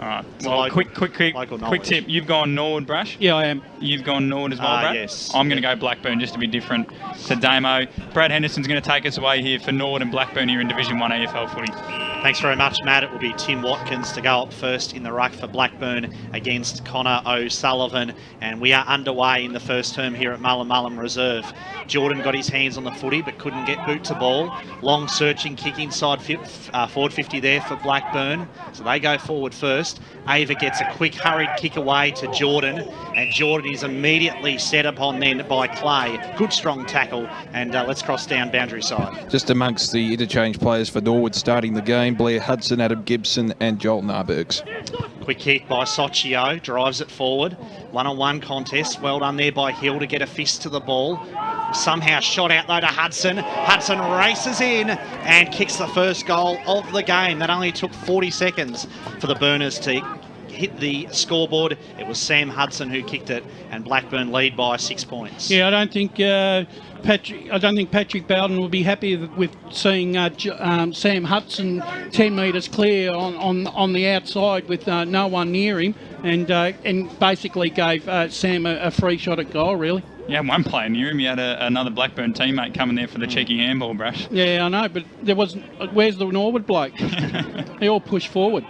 All right. Well, quick tip. You've gone Norwood, Brash? Yeah, I am. You've gone Norwood as well, Brad? Yes. I'm going to go Blackburn just to be different to Damo. Brad Henderson's going to take us away here for Norwood and Blackburn here in Division 1 AFL footy. Thanks very much, Matt. It will be Tim Watkins to go up first in the ruck for Blackburn against Connor O'Sullivan. And we are underway in the first term here at Mullen Reserve. Jordan got his hands on the footy but couldn't get boot to ball. Long searching kick inside forward 50 there for Blackburn. So they go forward first. Ava gets a quick hurried kick away to Jordan, and Jordan is immediately set upon then by Clay. Good strong tackle, and let's cross down boundary side. Just amongst the interchange players for Norwood starting the game, Blair Hudson, Adam Gibson and Joel Narbergs. Quick kick by Sochio, drives it forward. One-on-one contest. Well done there by Hill to get a fist to the ball. Somehow shot out though to Hudson. Hudson races in and kicks the first goal of the game. That only took 40 seconds for the Burners to hit the scoreboard. It was Sam Hudson who kicked it, and Blackburn lead by 6 points. Yeah, I don't think Patrick Bowden will be happy with seeing Sam Hudson 10 metres clear on the outside with no one near him, and basically gave Sam a free shot at goal, really. Yeah, one player near him. He had another Blackburn teammate coming there for the cheeky handball, Brash. Yeah, I know, but there wasn't. Where's the Norwood bloke? They all push forward.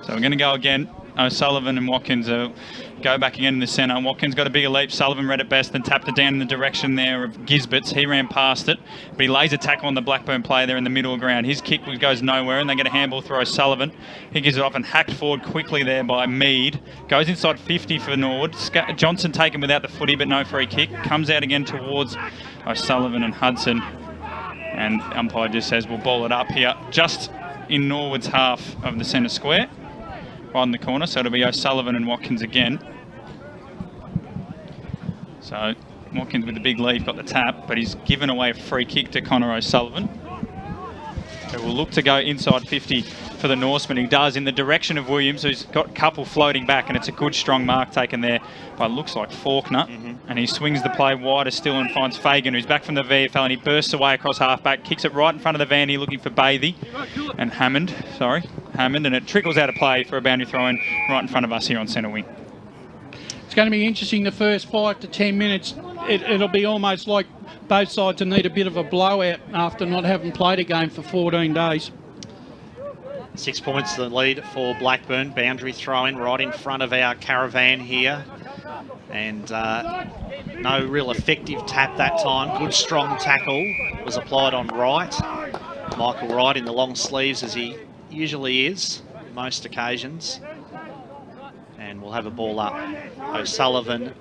So we're going to go again. O'Sullivan and Watkins go back again in the centre. Watkins got a bigger leap. Sullivan read it best and tapped it down in the direction there of Gisbert's. He ran past it, but he lays a tackle on the Blackburn player there in the middle of ground. His kick goes nowhere, and they get a handball through O'Sullivan. He gives it off and hacked forward quickly there by Mead. Goes inside 50 for Norwood. Johnson taken without the footy, but no free kick. Comes out again towards O'Sullivan and Hudson. And umpire just says we'll ball it up here just in Norwood's half of the centre square. Right in the corner, so it'll be O'Sullivan and Watkins again. So Watkins with the big lead got the tap, but he's given away a free kick to Connor O'Sullivan, who will look to go inside 50 for the Norseman. He does in the direction of Williams, who's got a couple floating back, and it's a good strong mark taken there by looks like Faulkner. And he swings the play wider still and finds Fagan, who's back from the VFL, and he bursts away across halfback, kicks it right in front of the Vandy, looking for Bathy and Hammond, and it trickles out of play for a boundary throw-in right in front of us here on centre wing. It's going to be interesting the first 5 to 10 minutes. It'll be almost like both sides will need a bit of a blowout after not having played a game for 14 days. 6 points the lead for Blackburn. Boundary throw-in right in front of our caravan here. And no real effective tap that time. Good strong tackle was applied on Wright. Michael Wright in the long sleeves as he usually is most occasions. And we'll have a ball up. O'Sullivan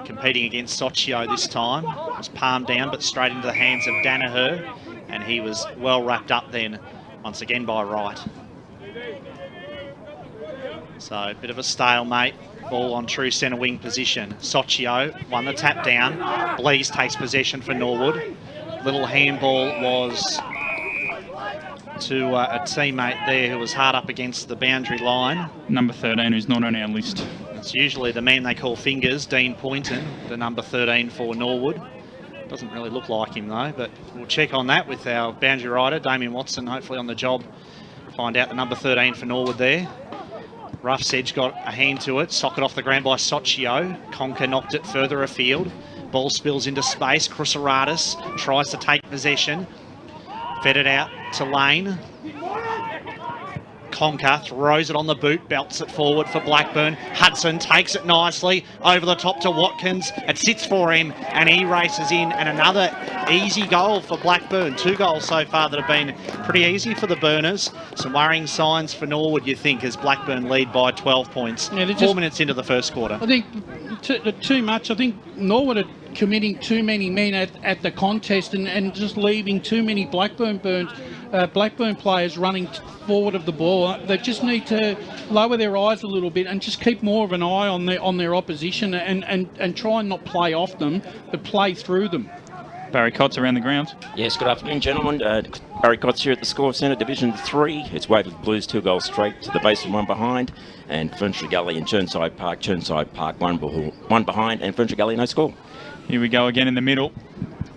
competing against Sochio this time. Was palmed down but straight into the hands of Danaher, and he was well wrapped up then once again by Wright. So a bit of a stalemate. Ball on true centre wing position. Sochio won the tap down. Blease takes possession for Norwood. Little handball was to a teammate there who was hard up against the boundary line. Number 13, who's not on our list. It's usually the man they call Fingers, Dean Poynton, the number 13 for Norwood. Doesn't really look like him though, but we'll check on that with our boundary rider, Damien Watson, hopefully on the job. Find out the number 13 for Norwood there. Ruff's Edge got a hand to it, socket off the ground by Sochio. Conker knocked it further afield. Ball spills into space. Cruceratus tries to take possession. Fed it out to Lane. Conker throws it on the boot, belts it forward for Blackburn. Hudson takes it nicely over the top to Watkins. It sits for him and he races in, and another easy goal for Blackburn. 2 goals so far that have been pretty easy for the Burners. Some worrying signs for Norwood, you think, as Blackburn lead by 12 points. Yeah, 4 minutes into the first quarter. I think too much. I think Norwood are committing too many men at the contest and just leaving too many Blackburn players running forward of the ball. They just need to lower their eyes a little bit and just keep more of an eye on their opposition and try and not play off them, but play through them. Barry Cotts around the grounds. Yes, good afternoon, gentlemen. Barry Cotts here at the Score Centre, Division 3. It's Waverley Blues 2 goals straight to the base and 1 behind. And Ferntree Gully and Chirnside Park 1 behind, and Ferntree Gully no score. Here we go again in the middle.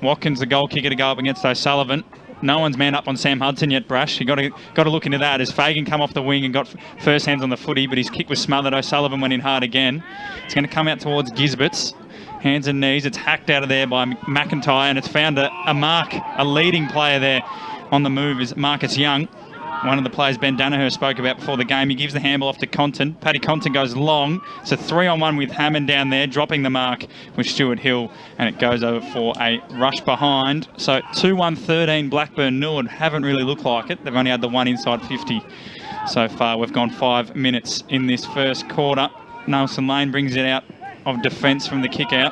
Watkins, the goal kicker, to go up against O'Sullivan. no one's manned up on Sam Hudson yet, Brash. You got to look into that as Fagan come off the wing and got first hands on the footy, but his kick was smothered. O'Sullivan went in hard again. It's going to come out towards Gisbert's. Hands and knees. It's hacked out of there by McIntyre, and it's found a mark, a leading player there on the move is Marcus Young. One of the players Ben Danaher spoke about before the game. He gives the handball off to Compton. Paddy Compton goes long. It's a 3-on-1 with Hammond down there, dropping the mark with Stuart Hill, and it goes over for a rush behind. So 2-1-13 Blackburn. Norwood haven't really looked like it. They've only had the one inside 50 so far. We've gone 5 minutes in this first quarter. Nelson Lane brings it out of defence from the kick out.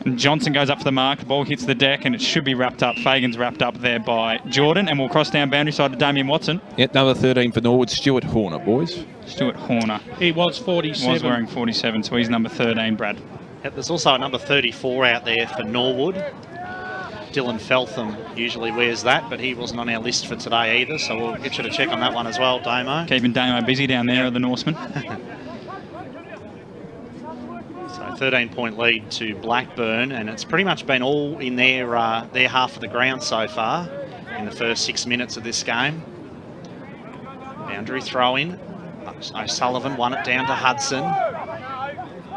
And Johnson goes up for the mark. The ball hits the deck and it should be wrapped up. Fagan's wrapped up there by Jordan. And we'll cross down boundary side to Damien Watson. Yep, number 13 for Norwood, Stuart Horner, boys. Stuart Horner. He was 47. Was wearing 47, so he's number 13, Brad. Yep, there's also a number 34 out there for Norwood. Dylan Feltham usually wears that, but he wasn't on our list for today either, so we'll get you to check on that one as well, Damo. Keeping Damo busy down there at the Norseman. 13-point lead to Blackburn, and it's pretty much been all in their half of the ground so far in the first 6 minutes of this game. Boundary throw-in. O'Sullivan won it down to Hudson.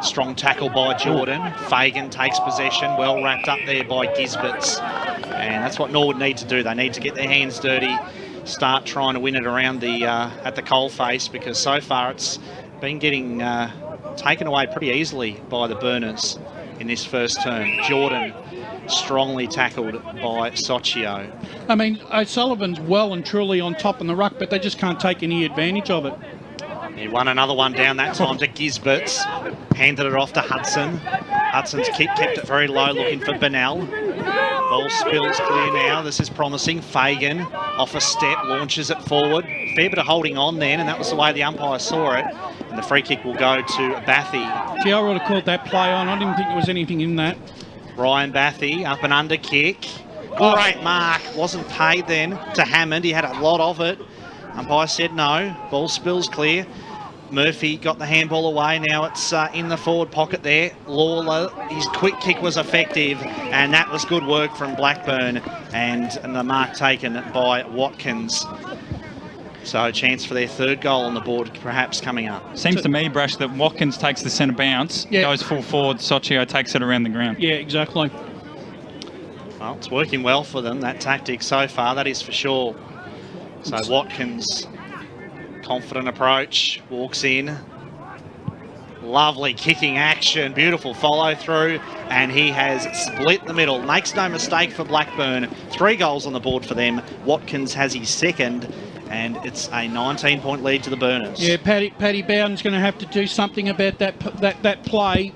Strong tackle by Jordan. Fagan takes possession, well wrapped up there by Gisberts. And that's what Norwood need to do. They need to get their hands dirty, start trying to win it around the at the coalface, because so far it's been getting taken away pretty easily by the Burners in this first term. Jordan strongly tackled by Sochio. I mean, O'Sullivan's well and truly on top in the ruck, but they just can't take any advantage of it. He won another one down that time to Gisberts. Handed it off to Hudson. Hudson's kick kept it very low, looking for Bennell. Ball spills clear now. This is promising. Fagan off a step, launches it forward. Fair bit of holding on then, and that was the way the umpire saw it. And the free kick will go to Bathy. Gee, I would have called that play on. I didn't think there was anything in that. Ryan Bathy, up and under kick. Great mark. Wasn't paid then to Hammond. He had a lot of it. Umpire said no. Ball spills clear. Murphy got the handball away. Now it's in the forward pocket there. Lawler, his quick kick was effective, and that was good work from Blackburn, and the mark taken by Watkins. So a chance for their third goal on the board perhaps coming up. Seems to me, Brash, that Watkins takes the centre bounce, goes full forward, Sochio takes it around the ground. Yeah, exactly. Well, it's working well for them, that tactic so far, that is for sure. So Watkins, confident approach, walks in. Lovely kicking action, beautiful follow through, and he has split the middle. Makes no mistake for Blackburn. 3 goals on the board for them. Watkins has his second, and it's a 19-point lead to the Burners. Yeah, Paddy Bowden's going to have to do something about that play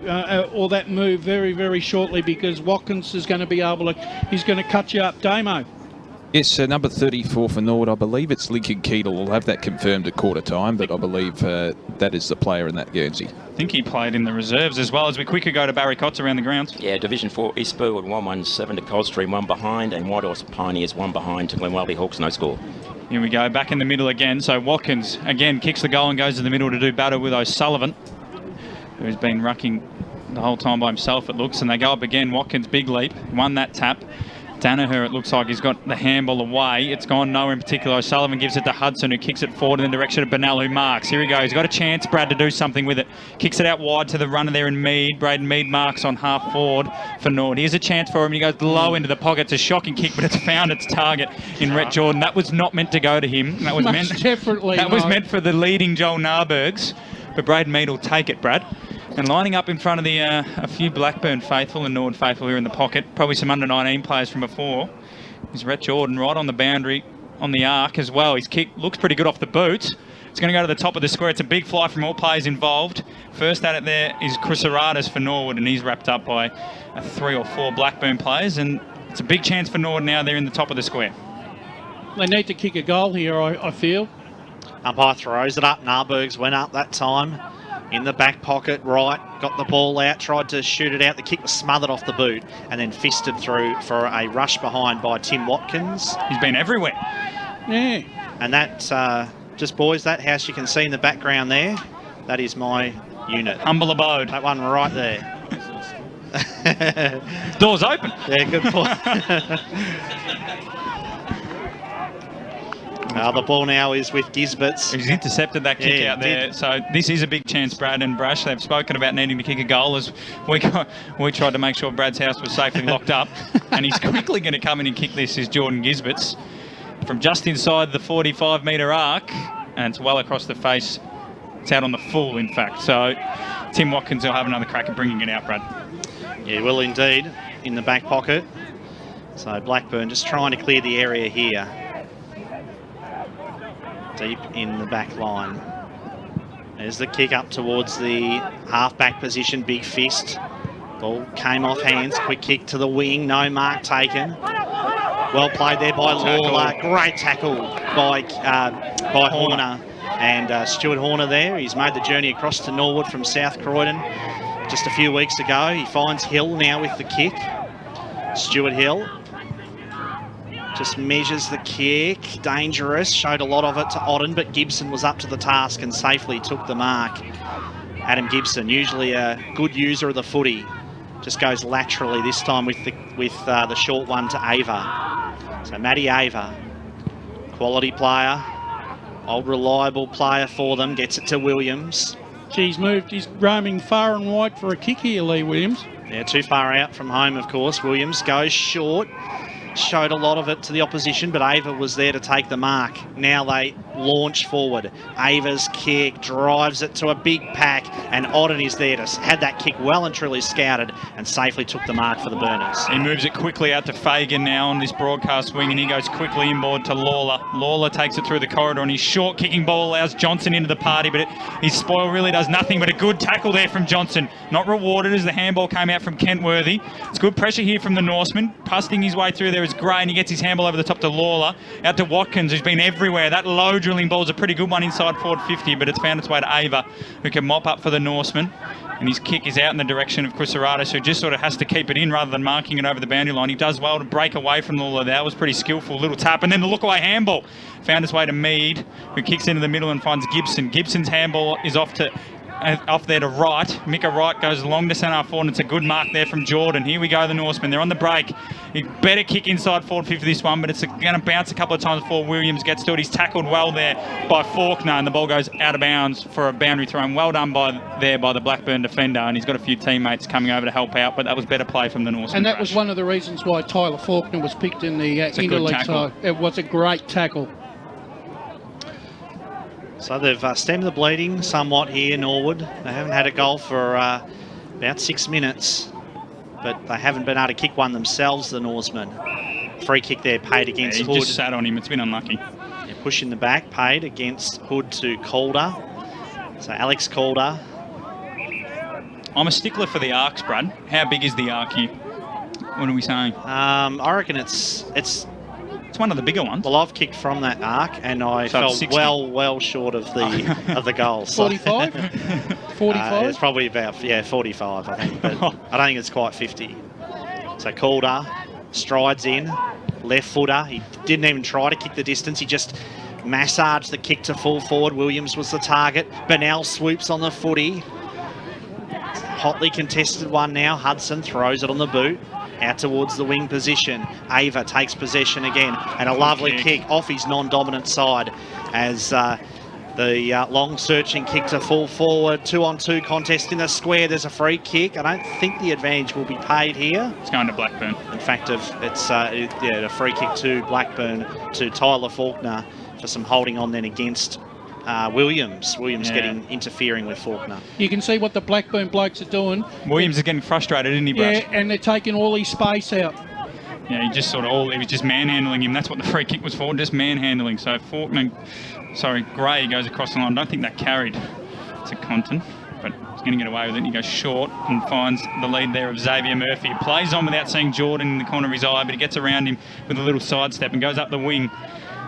or that move very, very shortly, because Watkins is going to be able to, he's going to cut you up. Damo. Yes, number 34 for Norwood. I believe it's Lincoln Keetle. We'll have that confirmed at quarter time, but I believe that is the player in that Guernsey. I think he played in the reserves as well. As we quicker go to Barry Cotts around the grounds. Yeah, Division 4 East Burwood 117 to Coldstream, 1 behind, and Whitehorse Pioneers 1 behind to Glenwelby Hawks, no score. Here we go, back in the middle again. So Watkins again kicks the goal and goes to the middle to do battle with O'Sullivan, who's been rucking the whole time by himself, it looks. And they go up again. Watkins, big leap, won that tap. Danaher, it looks like he's got the handball away. It's gone nowhere in particular. O'Sullivan gives it to Hudson, who kicks it forward in the direction of Bennell, who marks. Here he goes. He's got a chance, Brad, to do something with it. Kicks it out wide to the runner there in Mead. Braden Mead marks on half forward for Norwood. Here's a chance for him. He goes low into the pocket. It's a shocking kick, but it's found its target in Rhett Jordan. That was not meant to go to him. That was meant for the leading Joel Narbergs. But Braden Mead will take it, Brad. And lining up in front of the a few Blackburn faithful and Norwood faithful here in the pocket, probably some under-19 players from before, is Rhett Jordan right on the boundary, on the arc as well. His kick looks pretty good off the boot. It's going to go to the top of the square. It's a big fly from all players involved. First at it there is Chris Aradas for Norwood, and he's wrapped up by 3 or 4 Blackburn players. And it's a big chance for Norwood now. They're in the top of the square. They need to kick a goal here, I feel. Umpire throws it up. Narbergs went up that time. In the back pocket, right, got the ball out, tried to shoot it out. The kick was smothered off the boot and then fisted through for a rush behind by Tim Watkins. He's been everywhere. Yeah. And that, just boys, that house you can see in the background there, that is my unit. Humble abode. That one right there. Door's open. Yeah, good point. The ball now is with Gisberts. He's intercepted that kick out there. So this is a big chance, Brad and Brash. They've spoken about needing to kick a goal as we tried to make sure Brad's house was safely locked up. And he's quickly going to come in and kick this is Jordan Gisberts from just inside the 45-metre arc. And it's well across the face. It's out on the full, in fact. So Tim Watkins will have another crack at bringing it out, Brad. Yeah, will indeed, in the back pocket. So Blackburn just trying to clear the area here. Deep in the back line. There's the kick up towards the half-back position, big fist. Ball came off hands, quick kick to the wing, no mark taken. Well played there by Lawler. Great tackle by Horner. And Stuart Horner there, he's made the journey across to Norwood from South Croydon just a few weeks ago. He finds Hill now with the kick. Stuart Hill just measures the kick, dangerous, showed a lot of it to Odden, but Gibson was up to the task and safely took the mark. Adam Gibson, usually a good user of the footy, just goes laterally this time with the short one to Ava. So Matty Ava, quality player, old reliable player for them, gets it to Williams. He's roaming far and wide for a kick here, Lee Williams. Yeah, too far out from home, of course. Williams goes short. Showed a lot of it to the opposition, but Ava was there to take the mark. Now they launch forward. Ava's kick drives it to a big pack, and Odden is there to had that kick well and truly scouted and safely took the mark for the Burners. He moves it quickly out to Fagan now on this broadcast wing, and he goes quickly inboard to Lawler. Lawler takes it through the corridor, and his short kicking ball allows Johnson into the party, but his spoil really does nothing, but a good tackle there from Johnson. Not rewarded as the handball came out from Kentworthy. It's good pressure here from the Norseman, pusting his way through there is Gray, and he gets his handball over the top to Lawler. Out to Watkins, who's been everywhere. That low drilling ball's a pretty good one inside forward 50, but it's found its way to Ava, who can mop up for the Norseman. And his kick is out in the direction of Crisaratus, who just sort of has to keep it in rather than marking it over the boundary line. He does well to break away from Lawler. That was pretty skillful. Little tap, and then the look-away handball. Found its way to Mead, who kicks into the middle and finds Gibson. Gibson's handball is off there to right. Mika Wright goes long to centre forward, and it's a good mark there from Jordan. Here we go, the Norseman. They're on the break. He better kick inside forward 50 this one, but it's going to bounce a couple of times before Williams gets to it. He's tackled well there by Faulkner, and the ball goes out of bounds for a boundary throw. And well done by the Blackburn defender, and he's got a few teammates coming over to help out, but that was better play from the Norseman. And that was one of the reasons why Tyler Faulkner was picked in the interleague side. It was a great tackle. So they've stemmed the bleeding somewhat here, Norwood. They haven't had a goal for about 6 minutes, but they haven't been able to kick one themselves, the Norsemen. Free kick there paid against Hood. He just sat on him. It's been unlucky. Yeah, push in the back, paid against Hood to Calder. So Alex Calder. I'm a stickler for the arcs, Brad. How big is the arc here? What are we saying? I reckon it's one of the bigger ones. Well, I've kicked from that arc, and I felt well short of the of the goal. So. 45? 45? It's probably about 45, I think, but I don't think it's quite 50. So Calder strides in, left footer. He didn't even try to kick the distance. He just massaged the kick to full forward. Williams was the target. Bennell swoops on the footy. Hotly contested one now. Hudson throws it on the boot. Out towards the wing position. Ava takes possession again, and a lovely kick off his non-dominant side as the long searching kick to full forward. 2-on-2 contest in the square. There's a free kick. I don't think the advantage will be paid here. It's going to Blackburn. In fact, it's a free kick to Blackburn, to Tyler Faulkner for some holding on then against Williams getting interfering with Faulkner. You can see what the Blackburn blokes are doing. Williams is getting frustrated, isn't he, Bruce? Yeah, and they're taking all his space out. Yeah, he was just manhandling him. That's what the free kick was for, just manhandling. So Gray goes across the line. I don't think that carried to Compton, but he's going to get away with it. He goes short and finds the lead there of Xavier Murphy. He plays on without seeing Jordan in the corner of his eye, but he gets around him with a little sidestep and goes up the wing.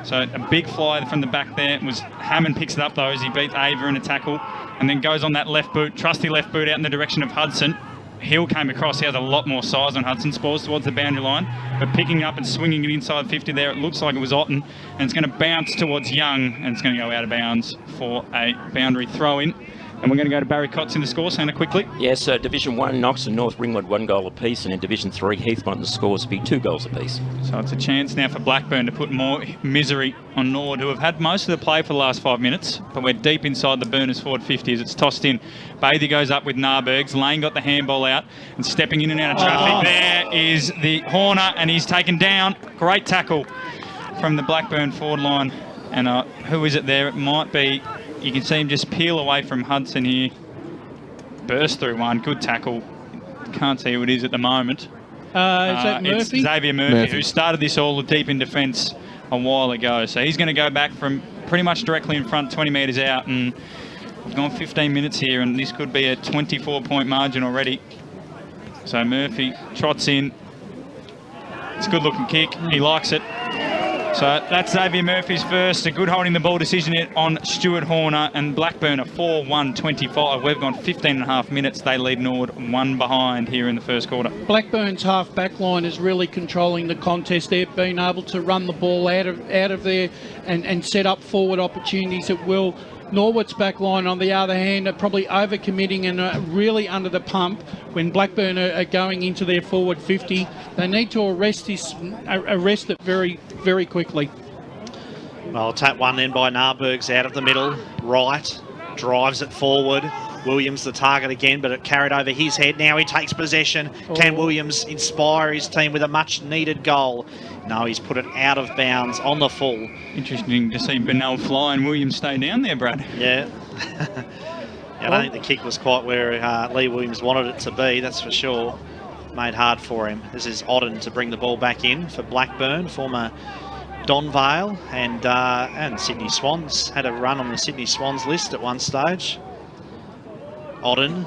So a big fly from the back there. Hammond picks it up though as he beats Ava in a tackle, and then goes on that left boot, trusty left boot out in the direction of Hudson. Hill came across. He has a lot more size on Hudson. Spoils towards the boundary line, but picking up and swinging it inside 50 there. It looks like it was Otten, and it's going to bounce towards Young, and it's going to go out of bounds for a boundary throw-in. And we're going to go to Barry Cotts in the score centre quickly. Yes, Division 1, Knox and North Ringwood 1 goal apiece, and in Division 3, Heathmont, the scores will be 2 goals apiece. So it's a chance now for Blackburn to put more misery on Norwood, who have had most of the play for the last 5 minutes, but we're deep inside the Burners forward 50 as it's tossed in. Bathy goes up with Narbergs. Lane got the handball out and stepping in and out of traffic. There is the Horner, and he's taken down. Great tackle from the Blackburn forward line. And who is it there? It might be... You can see him just peel away from Hudson here. Burst through one. Good tackle. Can't see who it is at the moment. Is that Murphy? It's Xavier Murphy, who started this all deep in defence a while ago. So he's going to go back from pretty much directly in front, 20 metres out. And we've gone 15 minutes here, and this could be a 24-point margin already. So Murphy trots in. It's a good-looking kick. He likes it. So that's Xavier Murphy's first. A good holding the ball decision on Stuart Horner, and Blackburn are 4-1-25. We've gone 15 and a half minutes. They lead Norwood 1 behind here in the first quarter. Blackburn's half-back line is really controlling the contest. They've been able to run the ball out of there and set up forward opportunities at will. Norwood's back line, on the other hand, are probably overcommitting and are really under the pump when Blackburn are going into their forward 50. They need to arrest it very, very quickly. Well, tap one then by Narbergs out of the middle. Right, drives it forward. Williams the target again, but it carried over his head. Now he takes possession. Can Williams inspire his team with a much-needed goal? No, he's put it out of bounds on the full. Interesting to see Bernal fly and Williams stay down there, Brad. Yeah. I don't think the kick was quite where Lee Williams wanted it to be, that's for sure. Made hard for him. This is Odden to bring the ball back in for Blackburn, former Donvale and Sydney Swans. Had a run on the Sydney Swans list at one stage. Odden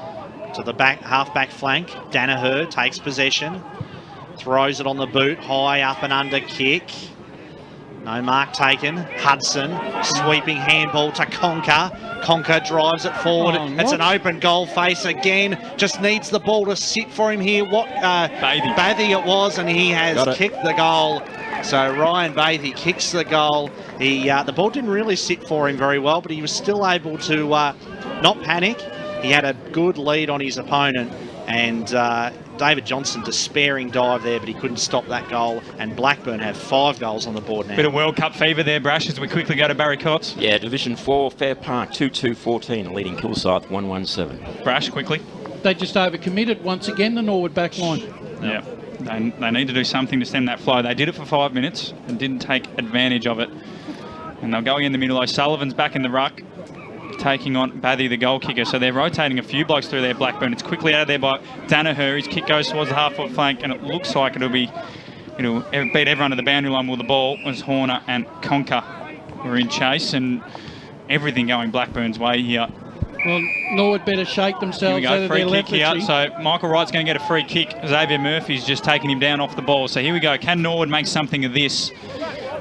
to the back, half-back flank. Danaher takes possession. Throws it on the boot. High up and under kick. No mark taken. Hudson, sweeping handball to Conker. Conker drives it forward. It's an open goal face again. Just needs the ball to sit for him here. Bathy it was, and he has kicked the goal. So Ryan Bathy kicks the goal. The ball didn't really sit for him very well, but he was still able to not panic. He had a good lead on his opponent, and David Johnson despairing dive there, but he couldn't stop that goal, and Blackburn have 5 goals on the board now. Bit of World Cup fever there, Brash, as we quickly go to Barry Cotts. Yeah, Division 4, Fair Park 2-2-14, leading Kilsyth 1-1-7. Brash, quickly. They just overcommitted once again, the Norwood back line. Yeah, they need to do something to stem that flow. They did it for 5 minutes and didn't take advantage of it. And they're going in the middle. O'Sullivan's back in the ruck, taking on Bathy, the goal kicker. So they're rotating a few blokes through there, Blackburn. It's quickly out of there by Danaher. His kick goes towards the half-foot flank, and it looks like it'll beat everyone to the boundary line with the ball as Horner and Conker were in chase, and everything going Blackburn's way here. Well, Norwood better shake themselves out of their lethargy. Free kick here. So Michael Wright's going to get a free kick. Xavier Murphy's just taking him down off the ball. So here we go. Can Norwood make something of this?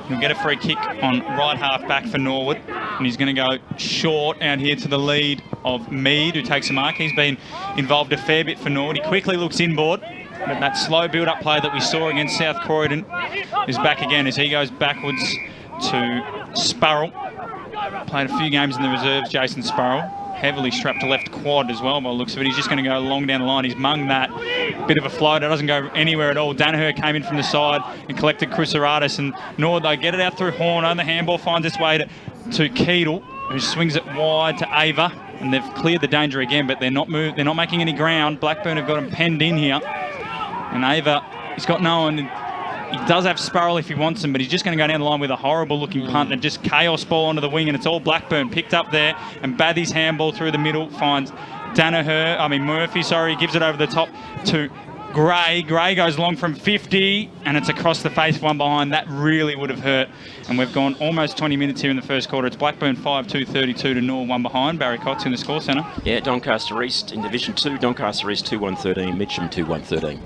He'll get a free kick on right half back for Norwood, and he's going to go short out here to the lead of Mead, who takes a mark. He's been involved a fair bit for Norwood. He quickly looks inboard, but that slow build-up play that we saw against South Croydon is back again as he goes backwards to Sparrow. Played a few games in the reserves, Jason Sparrow. Heavily strapped to left quad as well by the looks of it. He's just going to go long down the line. He's mung that. Bit of a float. It doesn't go anywhere at all. Danaher came in from the side and collected Cruceratus, and Norwood, they get it out through Horner. The handball finds its way to Keedle, who swings it wide to Ava, and they've cleared the danger again, but they're not making any ground. Blackburn have got him penned in here, and Ava, he's got no one. He does have Sparrow if he wants him, but he's just going to go down the line with a horrible-looking punt and just chaos ball onto the wing, and it's all Blackburn picked up there. And Bathy's handball through the middle finds Murphy, he gives it over the top to Gray. Gray goes long from 50, and it's across the face, one behind. That really would have hurt. And we've gone almost 20 minutes here in the first quarter. It's Blackburn 5-2-32 to Norwood, one behind. Barry Cotts in the score centre. Yeah, Doncaster East in Division 2. Doncaster East 2-1-13, Mitcham 2-1-13.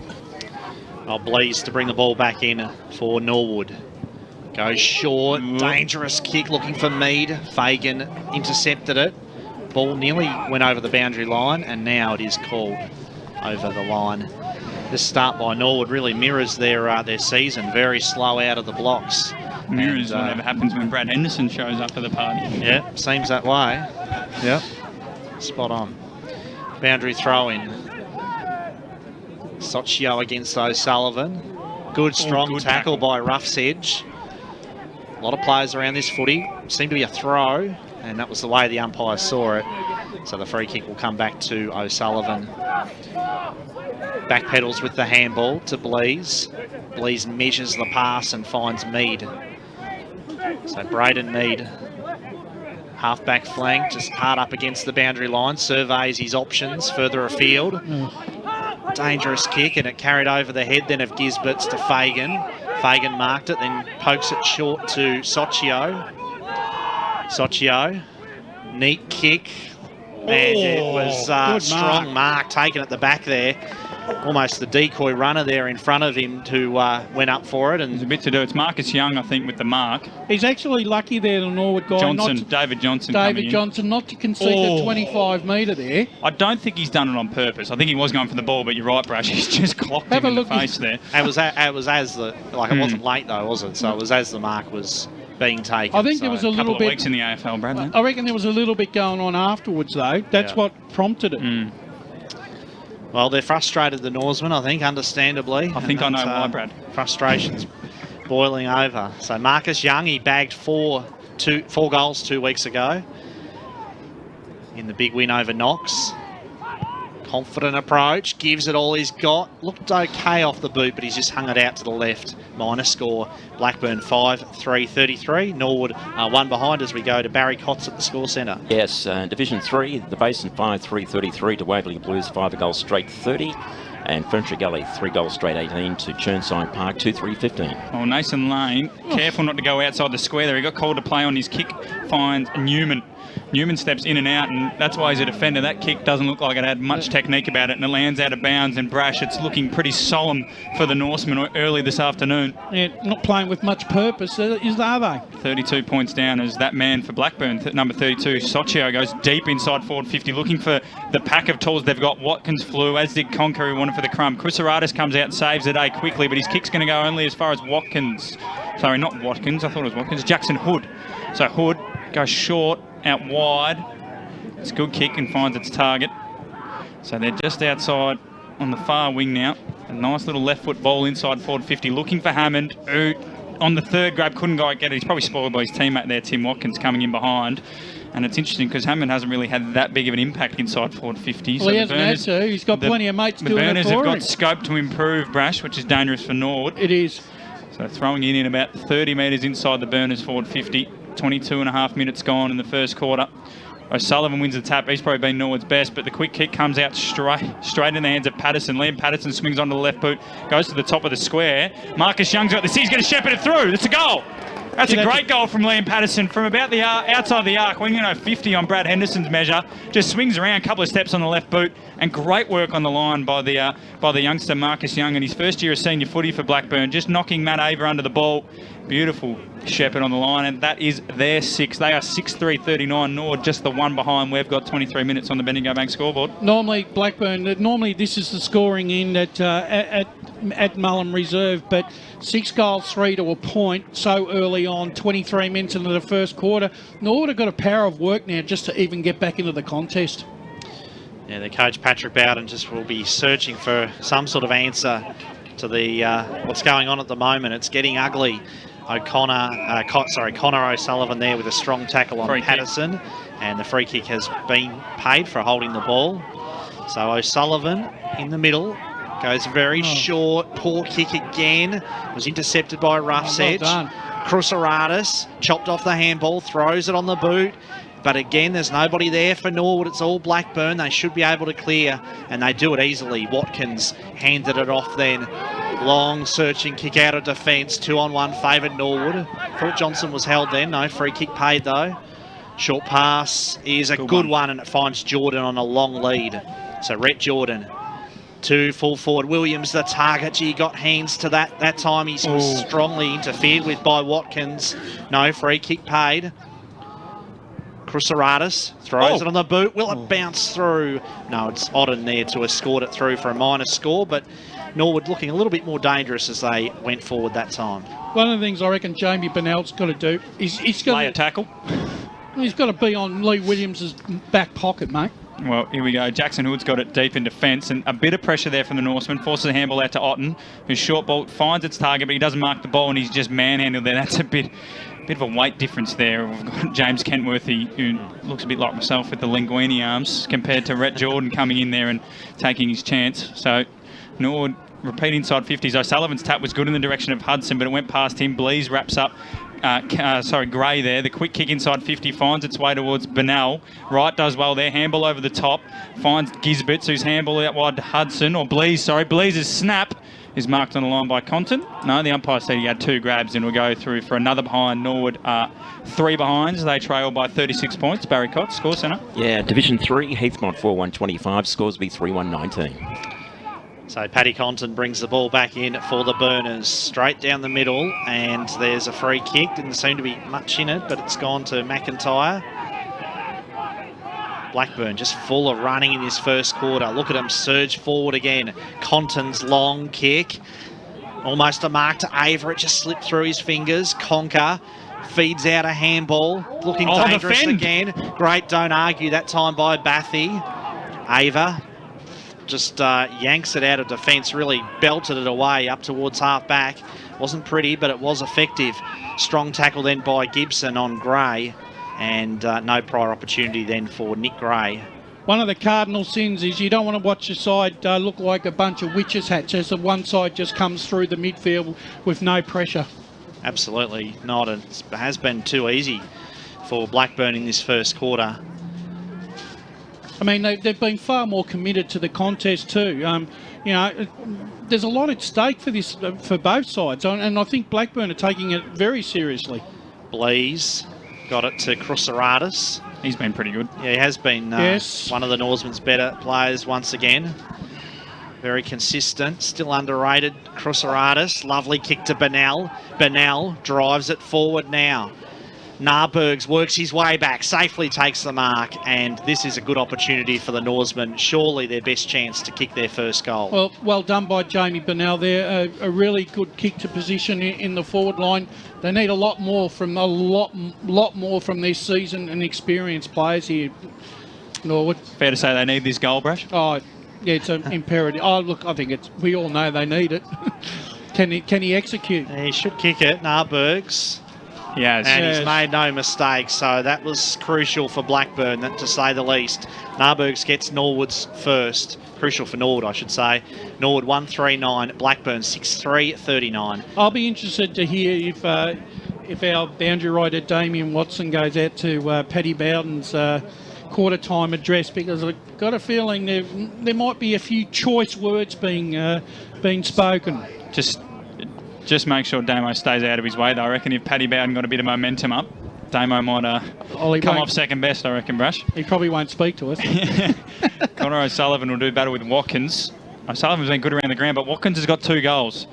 Blease to bring the ball back in for Norwood. Goes short, dangerous kick looking for Mead. Fagan intercepted it. Ball nearly went over the boundary line, and now it is called over the line. This start by Norwood really mirrors their season. Very slow out of the blocks. Mirrors whatever happens when Brad Henderson shows up for the party. Yeah, seems that way. Yeah. Spot on. Boundary throw-in. Sochio against O'Sullivan. Good, strong tackle by Rough's Edge. A lot of players around this footy. Seemed to be a throw, and that was the way the umpire saw it. So the free kick will come back to O'Sullivan. Backpedals with the handball to Blease. Blease measures the pass and finds Mead. So Braden Mead, half-back flank, just hard up against the boundary line, surveys his options further afield. Dangerous kick, and it carried over the head then of Gisberts to Fagan. Fagan marked it, then pokes it short to Sochio. Sochio, neat kick, and it was a strong mark taken at the back there. Almost the decoy runner there in front of him who went up for it. And there's a bit to do. It's Marcus Young, I think, with the mark. He's actually lucky there, the Norwood guy. David Johnson. David Johnson, not to concede the 25 metre there. I don't think he's done it on purpose. I think he was going for the ball, but you're right, Brash. He's just clocked him in the face there. It was as the it wasn't late though, was it? So it was as the mark was being taken. I think there was a little bit. Weeks in the AFL, Brad. I reckon there was a little bit going on afterwards though. That's what prompted it. Well, they're frustrated, the Norsemen, I think, understandably. I think I know why, Brad. Frustration's boiling over. So Marcus Young, he bagged four goals 2 weeks ago in the big win over Knox. Confident approach, gives it all he's got. Looked okay off the boot, but he's just hung it out to the left. Minor score, Blackburn 5-3-33. Norwood 1 behind as we go to Barry Cotts at the score centre. Yes, Division 3, the Basin 5-3-33 to Waverley Blues 5 goals straight 30. And Ferntree Gully 3 goals straight 18 to Chirnside Park 2-3-15. Oh, Nathan Lane, careful not to go outside the square there. He got called to play on his kick, finds Newman. Newman steps in and out, and that's why he's a defender. That kick doesn't look like it had much technique about it, and it lands out of bounds. And Brash, it's looking pretty solemn for the Norsemen early this afternoon. Yeah, not playing with much purpose, are they? 32 points down as that man for Blackburn, number 32, Sochio, goes deep inside forward 50, looking for the pack of tools they've got. Watkins flew, as did Conker, who wanted for the crumb. Cruceratus comes out and saves the day quickly, but his kick's going to go only as far as Watkins. Sorry, not Watkins. I thought it was Watkins. Jackson Hood. So Hood goes short, out wide. It's a good kick and finds its target. So they're just outside on the far wing now. A nice little left foot ball inside forward 50, looking for Hammond, who on the third grab couldn't quite get it. He's probably spoiled by his teammate there, Tim Watkins, coming in behind. And it's interesting because Hammond hasn't really had that big of an impact inside forward 50. Well, he hasn't had to. He's got plenty of mates doing it for him. The Burners have got scope to improve, Brash, which is dangerous for Norwood. It is. So throwing it in about 30 metres inside the Burners forward 50. 22 and a half minutes gone in the first quarter. O'Sullivan wins the tap. He's probably been Norwood's best, but the quick kick comes out straight in the hands of Patterson. Liam Patterson swings onto the left boot, goes to the top of the square. Marcus Young's got this. He's going to shepherd it through. It's a goal. That's a great goal from Liam Patterson from about the outside the arc, winging 50 on Brad Henderson's measure. Just swings around, a couple of steps on the left boot, and great work on the line by the youngster Marcus Young in his first year of senior footy for Blackburn, just knocking Matt Ava under the ball. Beautiful shepherd on the line, and that is their 6. They are 6-3-39. Norwood just the 1 behind. We've got 23 minutes on the Bendigo Bank scoreboard. Normally this is the scoring in at Mullum Reserve, but 6 goals, 3 to a point so early on, 23 minutes into the first quarter. Norwood have got a power of work now just to even get back into the contest. Yeah, the coach Patrick Bowden just will be searching for some sort of answer to the what's going on at the moment. It's getting ugly. Connor O'Sullivan there with a strong tackle on Patterson, and the free kick has been paid for holding the ball. So O'Sullivan in the middle goes very short, poor kick again, was intercepted by Rough's Edge. Cruceratus chopped off the handball, throws it on the boot, but again there's nobody there for Norwood. It's all Blackburn. They should be able to clear, and they do it easily. Watkins handed it off then. Long searching kick out of defence, 2-on-1 favoured Norwood. Thought Johnson was held then, no free kick paid though. Short pass is a good one, and it finds Jordan on a long lead. So Rhett Jordan to full forward. Williams the target. He got hands to that time. He was strongly interfered with by Watkins. No free kick paid. Cruceratus throws it on the boot. Will it bounce through? No, it's Odden there to escort it through for a minor score, but Norwood looking a little bit more dangerous as they went forward that time. One of the things I reckon Jamie Bennell's got to do is he's got lay a tackle. He's got to be on Lee Williams' back pocket, mate. Well, here we go. Jackson Hood's got it deep in defence, and a bit of pressure there from the Norseman. Forces a handball out to Otten, whose short ball finds its target, but he doesn't mark the ball, and he's just manhandled there. That's a bit of a weight difference there. We've got James Kentworthy, who looks a bit like myself with the linguini arms, compared to Rhett Jordan coming in there and taking his chance. So Norwood repeat inside 50s. O'Sullivan's tap was good in the direction of Hudson, but it went past him. Blease wraps up. Gray there. The quick kick inside 50 finds its way towards Bennell. Wright does well there. Handball over the top. Finds Gisbets, who's handball out wide to Hudson. Or Blease, sorry. Blease's snap is marked on the line by Compton. No, the umpire said he had 2 grabs and will go through for another behind. Norwood 3 behinds. They trail by 36 points. Barry Cox, score centre. Yeah, Division 3, Heathmont 4-1-25, scores be 3-1-19. So Paddy Compton brings the ball back in for the Burners, straight down the middle, and there's a free kick. Didn't seem to be much in it, but it's gone to McIntyre. Blackburn just full of running in this first quarter. Look at him surge forward again. Compton's long kick. Almost a mark to Ava. It just slipped through his fingers. Conker feeds out a handball. Looking dangerous again. Great don't argue that time by Bathy. Ava just yanks it out of defence, really belted it away up towards half-back. Wasn't pretty, but it was effective. Strong tackle then by Gibson on Gray, and no prior opportunity then for Nick Gray. One of the cardinal sins is you don't want to watch your side look like a bunch of witches' hats as the one side just comes through the midfield with no pressure. Absolutely not. It has been too easy for Blackburn in this first quarter. I mean, they've been far more committed to the contest too. You know, there's a lot at stake for this for both sides, and I think Blackburn are taking it very seriously. Blease got it to Cruceratus. He's been pretty good. Yeah, he has been one of the Norseman's better players once again. Very consistent, still underrated. Cruceratus, lovely kick to Bennell. Bennell drives it forward now. Narbergs works his way back, safely takes the mark, and this is a good opportunity for the Norsemen. Surely their best chance to kick their first goal. Well done by Jamie Bennell there. A really good kick to position in the forward line. They need a lot more from their seasoned and experienced players here, Norwood. Fair to say they need this goal, Brash? Oh, yeah, it's an imperative. Oh, look, I think we all know they need it. Can he execute? He should kick it, Narbergs. Yes. And he's made no mistakes, so that was crucial for Blackburn, to say the least. Narbergs gets Norwood's first. Crucial for Norwood, I should say. Norwood 139, Blackburn 6-3-39. I'll be interested to hear if our boundary rider Damien Watson goes out to Paddy Bowden's quarter time address, because I've got a feeling there might be a few choice words being spoken. Just make sure Damo stays out of his way, though. I reckon if Paddy Bowden got a bit of momentum up, Damo might come off second best, I reckon, Brush. He probably won't speak to us. Connor O'Sullivan will do battle with Watkins. O'Sullivan's been good around the ground, but Watkins has got 2 goals.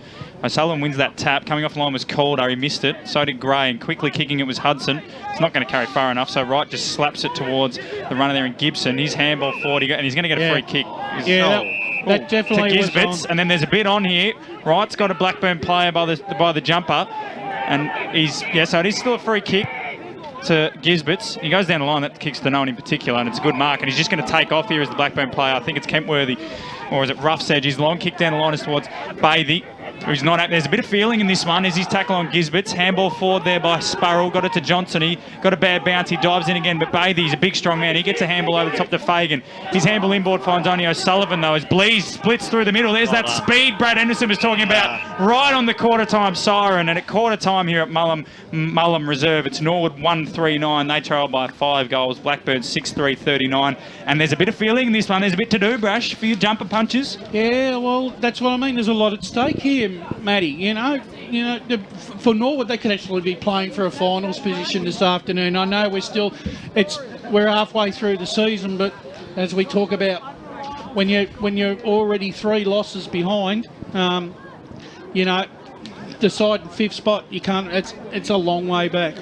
O'Sullivan wins that tap. Coming off the line was Calder. He missed it. So did Gray, and quickly kicking it was Hudson. It's not going to carry far enough, so Wright just slaps it towards the runner there in Gibson. His handball forward, and he's going to get a free kick. That definitely to Gisbets, and then there's a bit on here. Wright's got a Blackburn player by the jumper, and so it is still a free kick to Gisbets. He goes down the line. That kicks to no one in particular, and it's a good mark. And he's just going to take off here as the Blackburn player. I think it's Kempworthy, or is it Roughsedge? His long kick down the line is towards Bathy, who's not. There's a bit of feeling in this one. Is his tackle on Gisbets? Handball forward there by Sparrow. Got it to Johnson. He got a bad bounce. He dives in again, but Bathy's a big, strong man. He gets a handball over the top to Fagan. His handball inboard finds only O'Sullivan, though, as Blease splits through the middle. There's that speed Brad Henderson was talking about, right on the quarter-time siren. And at quarter-time here at Mullum Reserve, it's Norwood 139. They trail by 5 goals. Blackburn 6-3-39. And there's a bit of feeling in this one. There's a bit to do, Brash, for your jumper punches. Yeah, well, that's what I mean. There's a lot at stake here, Matty. You know, for Norwood, they could actually be playing for a finals position this afternoon. I know we're halfway through the season, but as we talk about, when you're already 3 losses behind, deciding 5th spot, you can't. It's a long way back.